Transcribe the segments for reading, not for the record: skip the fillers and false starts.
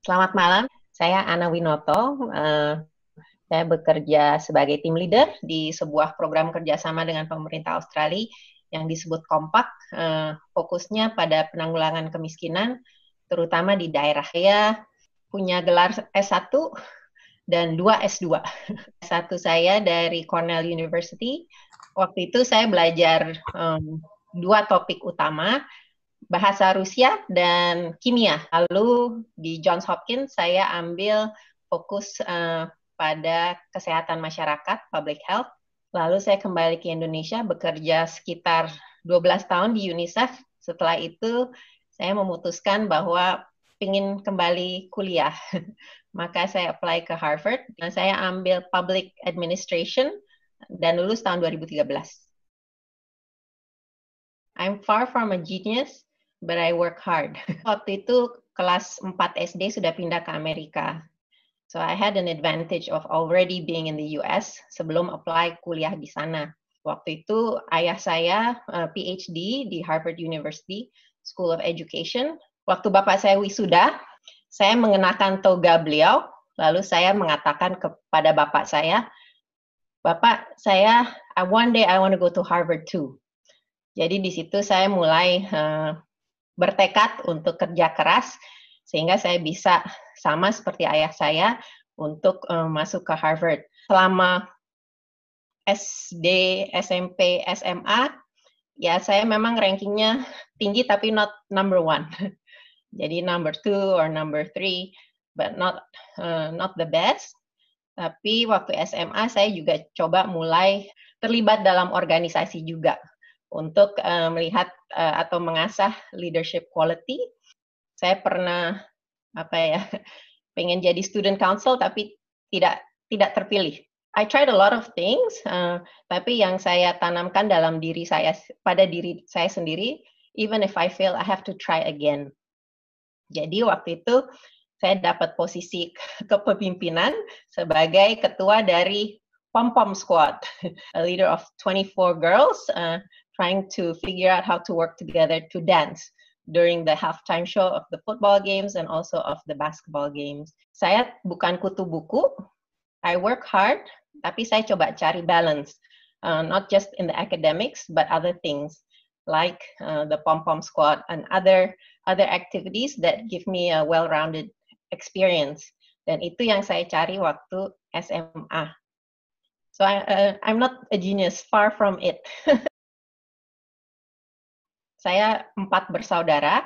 Selamat malam, saya Ana Winoto. Saya bekerja sebagai tim leader di sebuah program kerjasama dengan pemerintah Australia yang disebut Kompak, fokusnya pada penanggulangan kemiskinan, terutama di daerah. Saya punya gelar S1 dan 2 S2. S1 saya dari Cornell University. Waktu itu saya belajar dua topik utama, bahasa Rusia dan kimia. Lalu di Johns Hopkins saya ambil fokus pada kesehatan masyarakat, public health. Lalu saya kembali ke Indonesia, bekerja sekitar 12 tahun di UNICEF. Setelah itu saya memutuskan bahwa ingin kembali kuliah. Maka saya apply ke Harvard. Dan saya ambil public administration dan lulus tahun 2013. I'm far from a genius, but I work hard. Waktu itu kelas 4 SD sudah pindah ke Amerika. So I had an advantage of already being in the US sebelum apply kuliah di sana. Waktu itu ayah saya PhD di Harvard University School of Education. Waktu bapak saya wisuda, saya mengenakan toga beliau, lalu saya mengatakan kepada bapak saya, "Bapak, one day I want to go to Harvard too." Jadi di situ saya mulai bertekad untuk kerja keras sehingga saya bisa sama seperti ayah saya untuk masuk ke Harvard. Selama SD, SMP, SMA, ya saya memang rankingnya tinggi tapi not number one. Jadi number two or number three, but not the best. Tapi waktu SMA saya juga coba mulai terlibat dalam organisasi juga untuk melihat atau mengasah leadership quality. Saya pernah pengen jadi student council tapi tidak terpilih. I tried a lot of things, tapi yang saya tanamkan dalam pada diri saya sendiri, even if I fail, I have to try again. Jadi waktu itu saya dapat posisi kepemimpinan sebagai ketua dari Pom-Pom Squad, a leader of 24 girls trying to figure out how to work together to dance during the halftime show of the football games and also of the basketball games. Saya bukan kutu buku, I work hard, tapi saya coba cari balance, not just in the academics, but other things like the Pom-Pom Squad and other activities that give me a well-rounded experience. Dan itu yang saya cari waktu SMA. So I'm not a genius, far from it. Saya 4 bersaudara,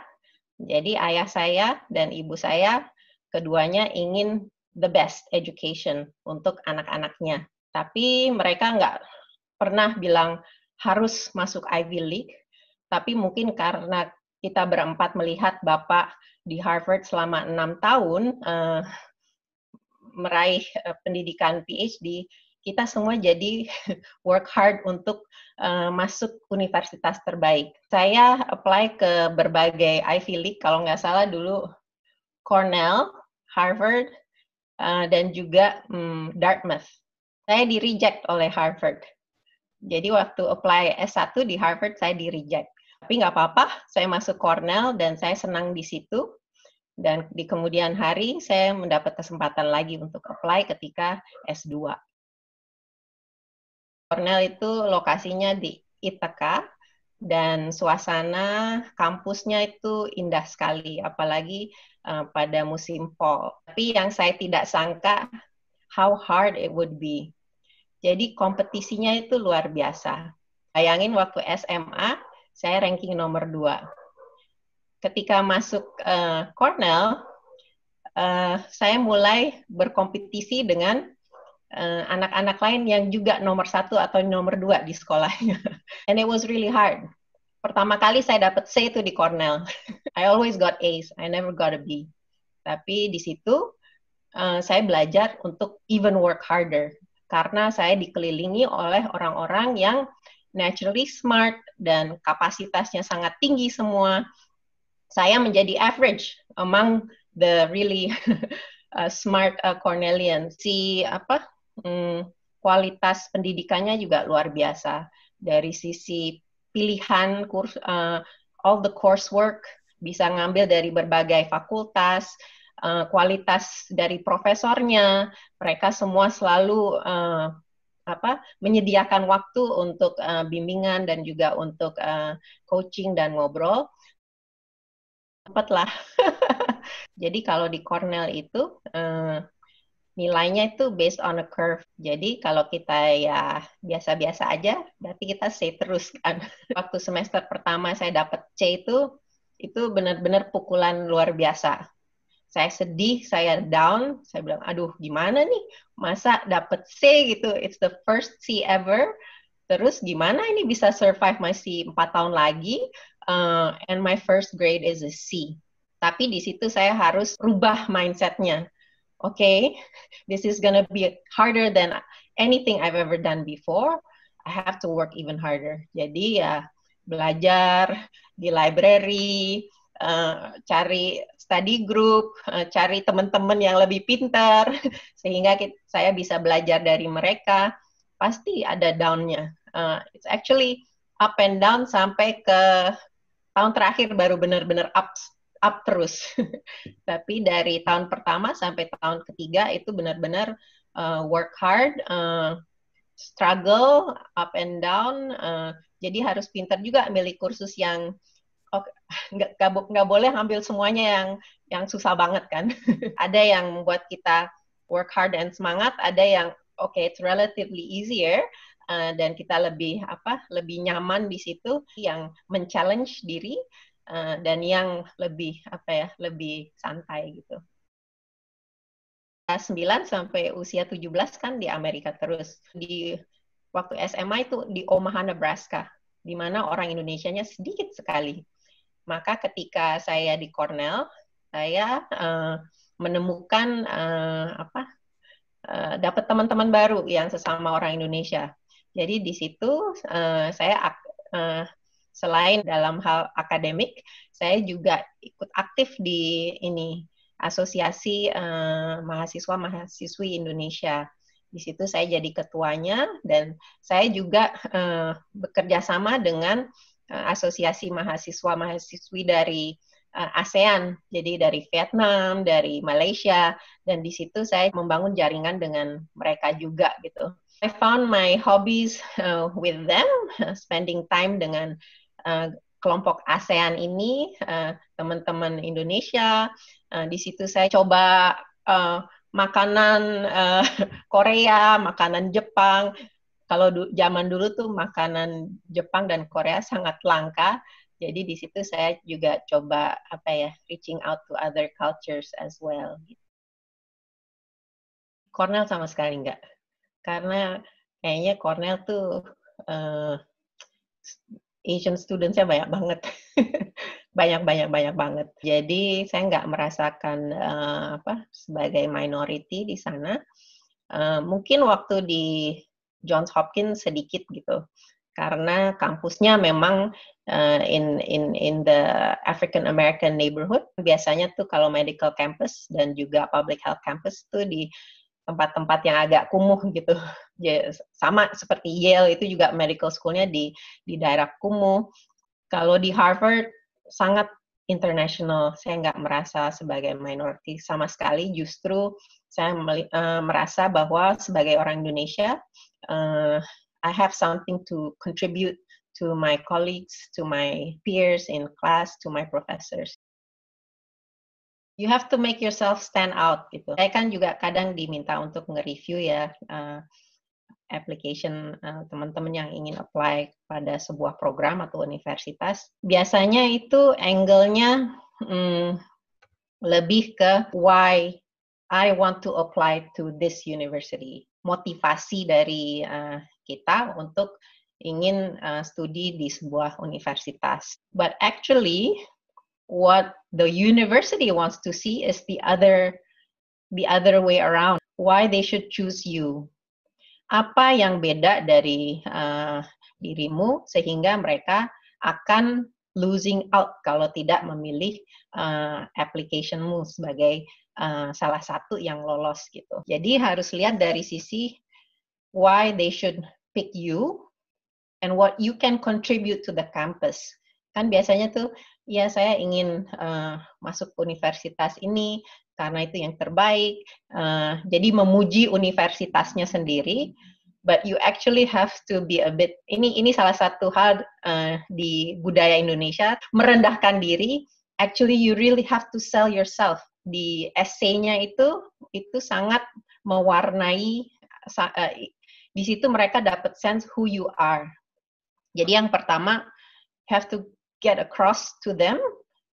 jadi ayah saya dan ibu saya keduanya ingin the best education untuk anak-anaknya. Tapi mereka nggak pernah bilang harus masuk Ivy League, tapi mungkin karena kita berempat melihat Bapak di Harvard selama 6 tahun meraih pendidikan PhD, kita semua jadi work hard untuk masuk universitas terbaik. Saya apply ke berbagai Ivy League, kalau nggak salah dulu Cornell, Harvard, dan juga Dartmouth. Saya di-reject oleh Harvard. Jadi waktu apply S1 di Harvard, saya di-reject. Tapi nggak apa-apa, saya masuk Cornell dan saya senang di situ. Dan di kemudian hari, saya mendapat kesempatan lagi untuk apply ketika S2. Cornell itu lokasinya di Ithaca dan suasana kampusnya itu indah sekali, apalagi pada musim fall. Tapi yang saya tidak sangka how hard it would be. Jadi kompetisinya itu luar biasa. Bayangin waktu SMA saya ranking nomor 2. Ketika masuk Cornell, saya mulai berkompetisi dengan anak-anak lain yang juga nomor 1 atau nomor 2 di sekolahnya. And it was really hard. Pertama kali saya dapat C itu di Cornell. I always got A's, I never got a B. Tapi di situ saya belajar untuk even work harder. Karena saya dikelilingi oleh orang-orang yang naturally smart dan kapasitasnya sangat tinggi semua. Saya menjadi average among the really smart Cornellians. Kualitas pendidikannya juga luar biasa dari sisi pilihan all the coursework bisa ngambil dari berbagai fakultas, kualitas dari profesornya, mereka semua selalu menyediakan waktu untuk bimbingan dan juga untuk coaching dan ngobrol. Cepatlah. Jadi kalau di Cornell itu nilainya itu based on a curve. Jadi kalau kita ya biasa-biasa aja, berarti kita C terus kan. Waktu semester pertama saya dapat C itu benar-benar pukulan luar biasa. Saya sedih, saya down, saya bilang, aduh gimana nih, masa dapat C gitu, it's the first C ever, terus gimana ini bisa survive masih 4 tahun lagi, and my first grade is a C. Tapi di situ saya harus rubah mindsetnya. Okay, this is gonna be harder than anything I've ever done before. I have to work even harder. Jadi ya belajar di library, cari study group, cari teman-teman yang lebih pintar, sehingga saya bisa belajar dari mereka. Pasti ada down-nya. It's actually up and down sampai ke tahun terakhir baru benar-benar up terus. Tapi dari tahun pertama sampai tahun ketiga itu benar-benar work hard, struggle, up and down. Jadi harus pintar juga milih kursus yang nggak boleh ambil semuanya yang susah banget kan. Ada yang membuat kita work hard dan semangat, ada yang it's relatively easier, dan kita lebih nyaman di situ, yang men-challenge diri, dan yang lebih lebih santai gitu. 9 sampai usia 17 kan di Amerika terus. Di waktu SMA itu di Omaha, Nebraska, di mana orang Indonesianya sedikit sekali. Maka ketika saya di Cornell, saya menemukan dapat teman-teman baru yang sesama orang Indonesia. Jadi di situ saya selain dalam hal akademik, saya juga ikut aktif di asosiasi mahasiswa-mahasiswi Indonesia. Di situ saya jadi ketuanya, dan saya juga bekerja sama dengan asosiasi mahasiswa-mahasiswi dari ASEAN, jadi dari Vietnam, dari Malaysia, dan di situ saya membangun jaringan dengan mereka juga gitu. I found my hobbies with them, spending time dengan kelompok ASEAN ini, teman-teman Indonesia. Di situ saya coba makanan Korea, makanan Jepang. Kalau zaman dulu tuh makanan Jepang dan Korea sangat langka. Jadi di situ saya juga coba reaching out to other cultures as well. Cornell sama sekali enggak. Karena kayaknya Cornell tuh Asian students-nya banyak banget. banyak banget. Jadi saya nggak merasakan sebagai minority di sana. Mungkin waktu di Johns Hopkins sedikit gitu. Karena kampusnya memang in the African American neighborhood. Biasanya tuh kalau medical campus dan juga public health campus tuh di tempat-tempat yang agak kumuh gitu. Sama seperti Yale, itu juga medical school-nya di daerah kumuh. Kalau di Harvard sangat international, saya nggak merasa sebagai minority sama sekali. Justru saya merasa bahwa sebagai orang Indonesia, I have something to contribute to my colleagues, to my peers in class, to my professors. You have to make yourself stand out gitu. Saya kan juga kadang diminta untuk nge-review ya application teman-teman yang ingin apply pada sebuah program atau universitas. Biasanya itu angle-nya lebih ke why I want to apply to this university. Motivasi dari kita untuk ingin studi di sebuah universitas. But actually, what the university wants to see is the other way around. Why they should choose you. Apa yang beda dari dirimu sehingga mereka akan losing out kalau tidak memilih applicationmu sebagai salah satu yang lolos gitu. Jadi harus lihat dari sisi why they should pick you and what you can contribute to the campus. Kan biasanya tuh, ya saya ingin masuk universitas ini karena itu yang terbaik. Jadi memuji universitasnya sendiri, but you actually have to be a bit. Ini salah satu hal di budaya Indonesia, merendahkan diri. Actually, you really have to sell yourself. Di essay-nya itu sangat mewarnai. Di situ mereka dapat sense who you are. Jadi yang pertama, have to get across to them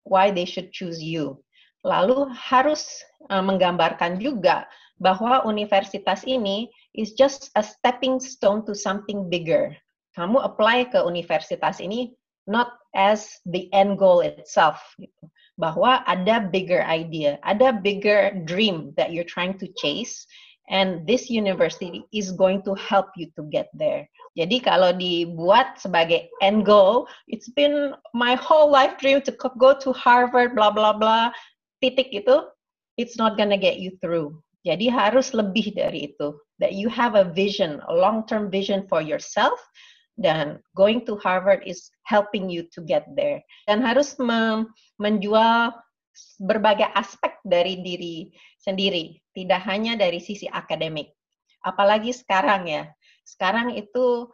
why they should choose you. Lalu harus menggambarkan juga bahwa universitas ini is just a stepping stone to something bigger. Kamu apply ke universitas ini not as the end goal itself, gitu. Bahwa ada bigger idea, ada bigger dream that you're trying to chase, and this university is going to help you to get there. Jadi kalau dibuat sebagai end goal, it's been my whole life dream to go to Harvard, bla bla bla, titik itu, it's not gonna get you through. Jadi harus lebih dari itu. That you have a vision, a long-term vision for yourself, dan going to Harvard is helping you to get there. Dan harus menjual berbagai aspek dari diri sendiri, tidak hanya dari sisi akademik. Apalagi sekarang ya. Sekarang itu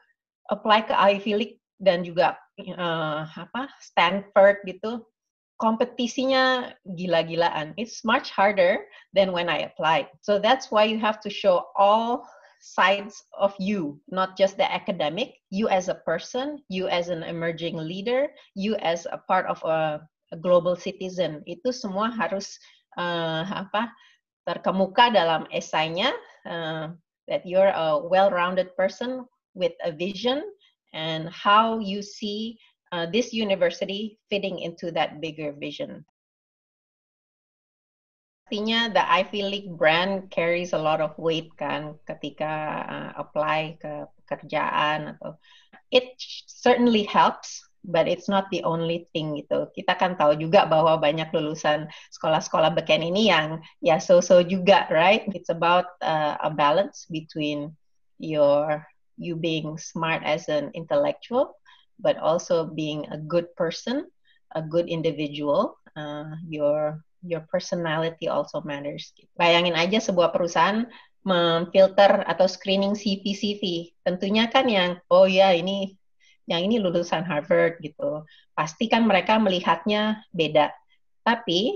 apply ke Ivy League dan juga Stanford gitu, kompetisinya gila-gilaan. It's much harder than when I applied. So that's why you have to show all sides of you, not just the academic, you as a person, you as an emerging leader, you as a part of a global citizen. Itu semua harus terkemuka dalam esainya, that you're a well-rounded person with a vision and how you see this university fitting into that bigger vision. Artinya the Ivy League brand carries a lot of weight kan ketika apply ke pekerjaan atau it certainly helps, but it's not the only thing gitu. Kita kan tahu juga bahwa banyak lulusan sekolah-sekolah beken ini yang ya so-so juga, right? It's about a balance between you being smart as an intellectual, but also being a good person, a good individual. Your personality also matters. Bayangin aja sebuah perusahaan memfilter atau screening CV. Tentunya kan yang yang ini lulusan Harvard gitu. Pasti kan mereka melihatnya beda. Tapi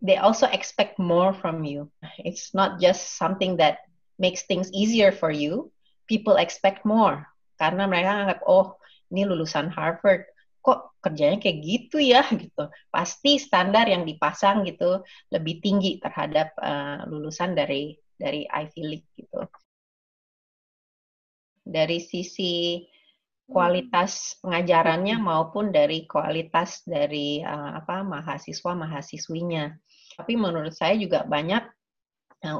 they also expect more from you. It's not just something that makes things easier for you. People expect more karena mereka anggap ini lulusan Harvard. Kok kerjanya kayak gitu ya gitu. Pasti standar yang dipasang gitu lebih tinggi terhadap lulusan dari Ivy League gitu. Dari sisi kualitas pengajarannya maupun dari kualitas dari mahasiswa-mahasiswinya. Tapi menurut saya juga banyak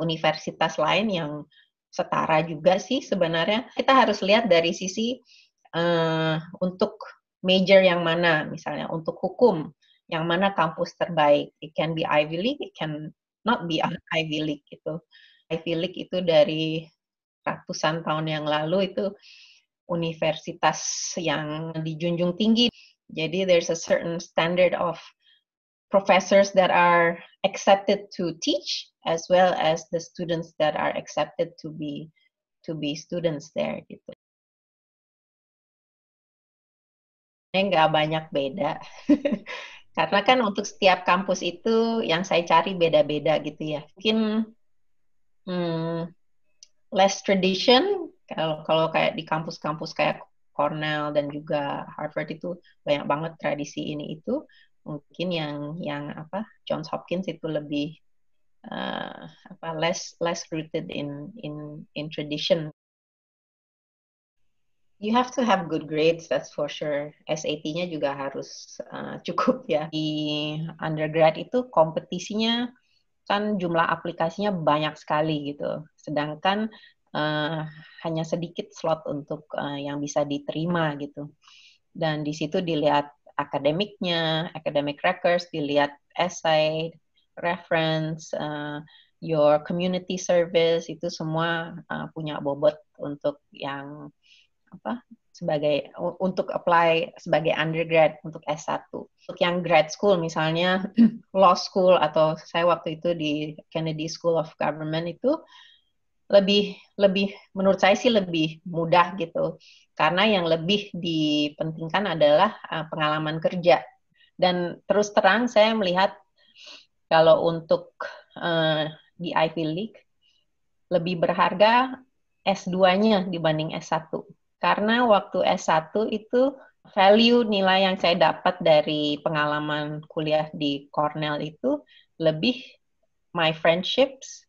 universitas lain yang setara juga sih sebenarnya. Kita harus lihat dari sisi untuk major yang mana, misalnya untuk hukum, yang mana kampus terbaik. It can be Ivy League, it can not be Ivy League gitu. Ivy League itu dari ratusan tahun yang lalu itu universitas yang dijunjung tinggi. Jadi there's a certain standard of professors that are accepted to teach, as well as the students that are accepted to be students there gitu. Nggak banyak beda. Karena kan untuk setiap kampus itu yang saya cari beda-beda gitu ya. Mungkin less tradition, kalau kayak di kampus-kampus kayak Cornell dan juga Harvard itu banyak banget tradisi ini itu. Mungkin yang Johns Hopkins itu lebih less rooted in tradition. You have to have good grades, that's for sure. SAT-nya juga harus cukup ya. Di undergrad itu kompetisinya kan jumlah aplikasinya banyak sekali gitu. Sedangkan hanya sedikit slot untuk yang bisa diterima gitu. Dan di situ dilihat akademiknya, academic records, dilihat essay, reference, your community service, itu semua punya bobot untuk yang untuk apply sebagai undergrad untuk S1. Untuk yang grad school misalnya law school atau saya waktu itu di Kennedy School of Government itu lebih menurut saya sih lebih mudah gitu. Karena yang lebih dipentingkan adalah pengalaman kerja. Dan terus terang saya melihat kalau untuk di Ivy League lebih berharga S2-nya dibanding S1. Karena waktu S1 itu value nilai yang saya dapat dari pengalaman kuliah di Cornell itu lebih my friendships,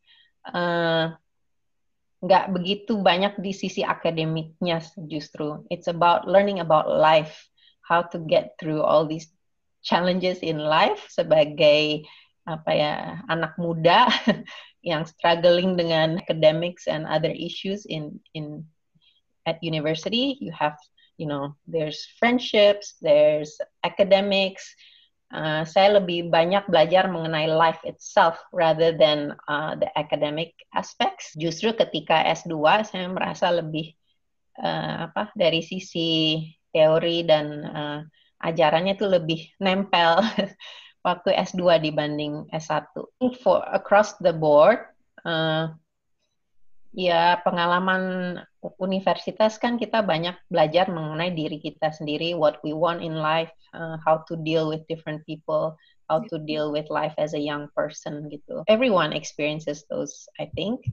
nggak begitu banyak di sisi akademiknya justru. It's about learning about life, how to get through all these challenges in life sebagai anak muda yang struggling dengan academics and other issues at university. You have, there's friendships, there's academics. Saya lebih banyak belajar mengenai life itself rather than the academic aspects. Justru ketika S2 saya merasa lebih dari sisi teori dan ajarannya itu lebih nempel waktu S2 dibanding S1. For across the board, ya pengalaman universitas kan kita banyak belajar mengenai diri kita sendiri, what we want in life, how to deal with different people, how to deal with life as a young person gitu. Everyone experiences those, I think.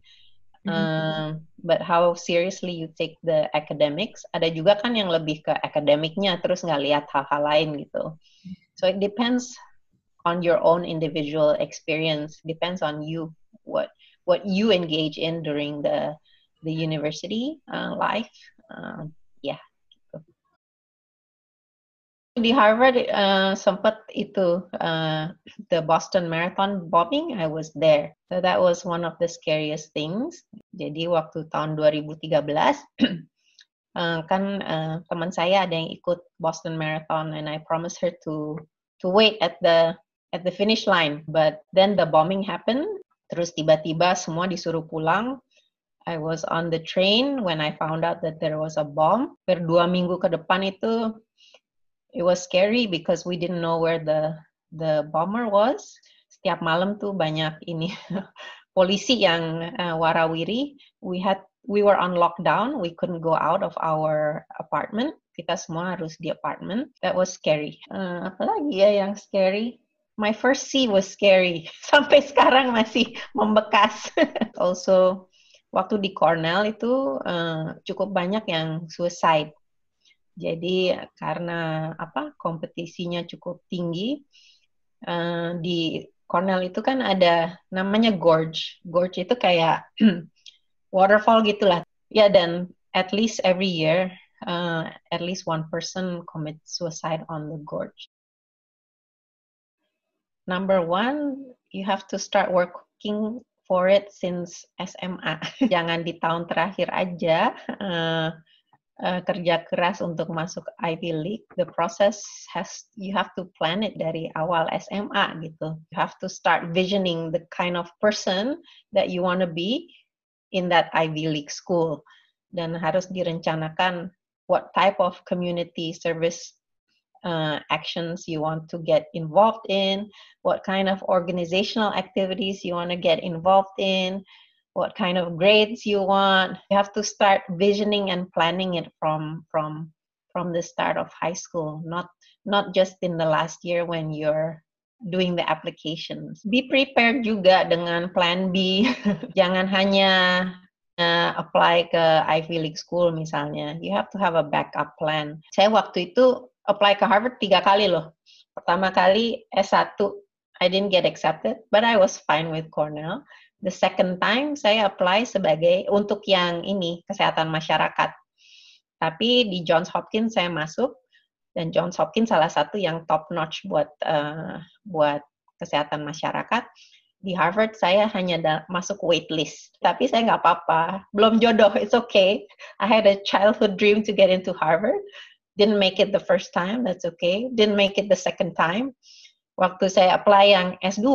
But how seriously you take the academics, ada juga kan yang lebih ke akademiknya terus nggak lihat hal-hal lain gitu. So it depends on your own individual experience, depends on you, what you engage in during the university life. Yeah. Gitu. Di Harvard sempat itu the Boston Marathon bombing, I was there. So that was one of the scariest things. Jadi waktu tahun 2013 kan teman saya ada yang ikut Boston Marathon and I promised her to wait at the finish line, but then the bombing happened. Terus tiba-tiba semua disuruh pulang. I was on the train when I found out that there was a bomb. Per 2 minggu ke depan itu, it was scary because we didn't know where the bomber was. Setiap malam tuh banyak ini polisi yang warawiri. We were on lockdown. We couldn't go out of our apartment. Kita semua harus di apartment. That was scary. Apalagi ya yang scary? My first C was scary. Sampai sekarang masih membekas. Also, waktu di Cornell itu cukup banyak yang suicide. Jadi karena kompetisinya cukup tinggi, di Cornell itu kan ada namanya gorge. Gorge itu kayak waterfall gitulah. Ya, dan at least every year, at least one person commits suicide on the gorge. Number one, you have to start working for it since SMA. Jangan di tahun terakhir aja kerja keras untuk masuk Ivy League. The process you have to plan it dari awal SMA gitu. You have to start visioning the kind of person that you want to be in that Ivy League school. Dan harus direncanakan what type of community service actions you want to get involved in, what kind of organizational activities you want to get involved in, what kind of grades you want. You have to start visioning and planning it from the start of high school, not just in the last year when you're doing the applications. Be prepared juga dengan plan B. Jangan hanya apply ke Ivy League school misalnya. You have to have a backup plan. Saya waktu itu apply ke Harvard 3 kali loh. Pertama kali S1, I didn't get accepted, but I was fine with Cornell. The second time, saya apply untuk yang ini, kesehatan masyarakat. Tapi di Johns Hopkins saya masuk, dan Johns Hopkins salah satu yang top notch buat kesehatan masyarakat. Di Harvard saya hanya masuk waitlist. Tapi saya nggak apa-apa. Belum jodoh, it's okay. I had a childhood dream to get into Harvard. Didn't make it the first time, that's okay. Didn't make it the second time. Waktu saya apply yang S2,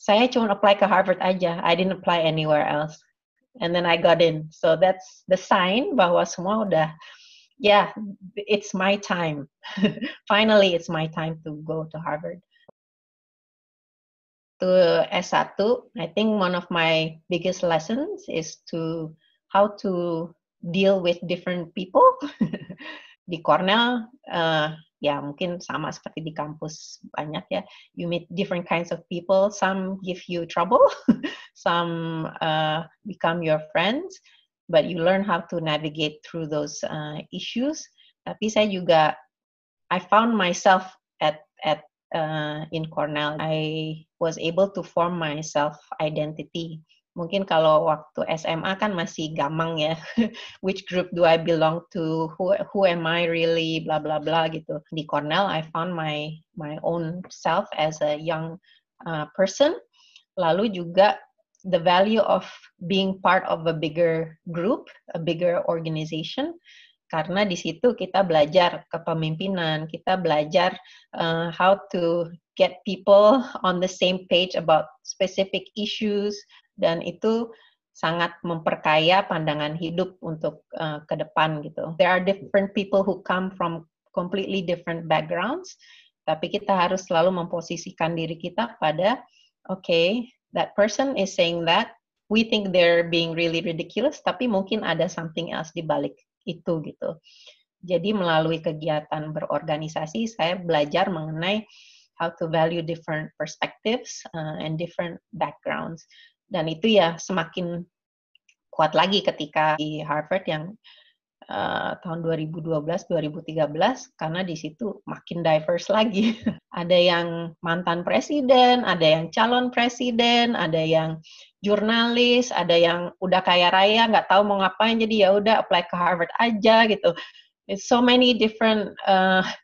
saya cuma apply ke Harvard aja. I didn't apply anywhere else. And then I got in. So that's the sign bahwa semua udah yeah, it's my time. Finally, it's my time to go to Harvard. To S1, I think one of my biggest lessons is to how to deal with different people. Di Cornell, ya mungkin sama seperti di kampus banyak ya. You meet different kinds of people. Some give you trouble, some become your friends, but you learn how to navigate through those issues. Tapi saya juga I found myself at in Cornell. I was able to form my self identity. Mungkin kalau waktu SMA kan masih gamang ya. Which group do I belong to? Who am I really? Blah blah blah gitu. Di Cornell, I found my own self as a young person. Lalu juga the value of being part of a bigger group, a bigger organization. Karena di situ kita belajar kepemimpinan, kita belajar how to get people on the same page about specific issues, dan itu sangat memperkaya pandangan hidup untuk ke depan gitu. There are different people who come from completely different backgrounds, tapi kita harus selalu memposisikan diri kita pada, okay, that person is saying that, we think they're being really ridiculous, tapi mungkin ada something else di balik itu gitu. Jadi melalui kegiatan berorganisasi saya belajar mengenai how to value different perspectives and different backgrounds. Dan itu ya semakin kuat lagi ketika di Harvard yang tahun 2012-2013 karena di situ makin diverse lagi. Ada yang mantan presiden, ada yang calon presiden, ada yang jurnalis, ada yang udah kaya raya nggak tahu mau ngapain jadi ya udah apply ke Harvard aja gitu. It's so many different.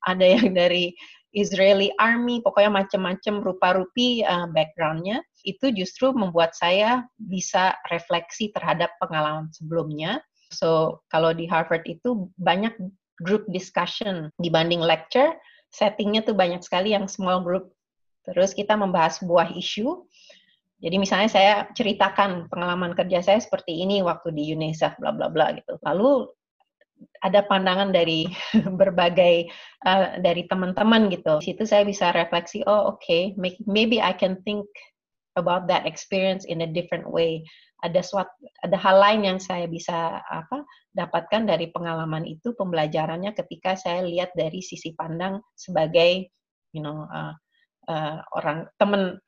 Ada yang dari Israeli Army, pokoknya macam-macam rupa-rupi background-nya. Itu justru membuat saya bisa refleksi terhadap pengalaman sebelumnya. So kalau di Harvard itu banyak group discussion dibanding lecture. Settingnya tuh banyak sekali yang small group. Terus kita membahas sebuah isu. Jadi misalnya saya ceritakan pengalaman kerja saya seperti ini waktu di UNICEF, bla bla bla gitu. Lalu ada pandangan dari berbagai dari teman-teman gitu. Di situ saya bisa refleksi, oh okay, maybe I can think about that experience in a different way. Ada hal lain yang saya bisa dapatkan dari pengalaman itu, pembelajarannya ketika saya lihat dari sisi pandang sebagai orang teman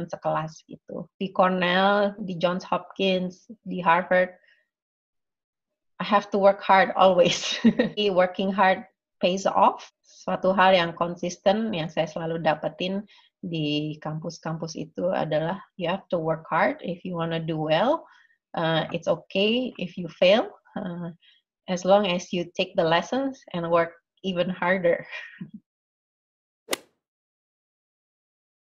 sekelas gitu. Di Cornell, di Johns Hopkins, di Harvard, I have to work hard always. Working hard pays off. Suatu hal yang konsisten yang saya selalu dapetin di kampus-kampus itu adalah you have to work hard if you want to do well. It's okay if you fail, as long as you take the lessons and work even harder.